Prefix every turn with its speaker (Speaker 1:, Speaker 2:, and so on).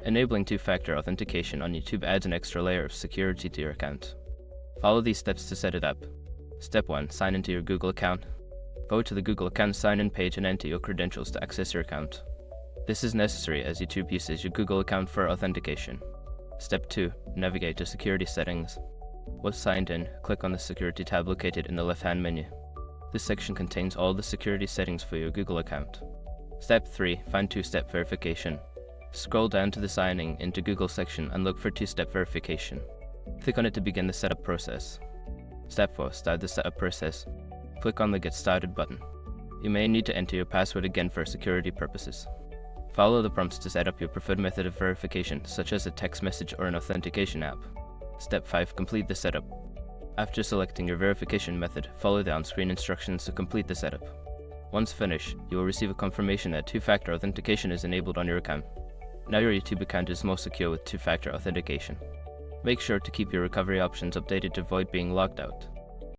Speaker 1: Enabling two-factor authentication on YouTube adds an extra layer of security to your account. Follow these steps to set it up. Step 1. Sign into your Google account. Go to the Google account sign-in page and enter your credentials to access your account. This is necessary as YouTube uses your Google account for authentication. Step 2. Navigate to Security Settings. Once signed in, click on the Security tab located in the left-hand menu. This section contains all the security settings for your Google account. Step 3. Find two-step verification. Scroll down to the Signing into Google section and look for two-step verification. Click on it to begin the setup process. Step 4. Start the setup process. Click on the Get Started button. You may need to enter your password again for security purposes. Follow the prompts to set up your preferred method of verification, such as a text message or an authentication app. Step 5. Complete the setup. After selecting your verification method, follow the on-screen instructions to complete the setup. Once finished, you will receive a confirmation that two-factor authentication is enabled on your account. Now your YouTube account is most secure with two-factor authentication. Make sure to keep your recovery options updated to avoid being logged out.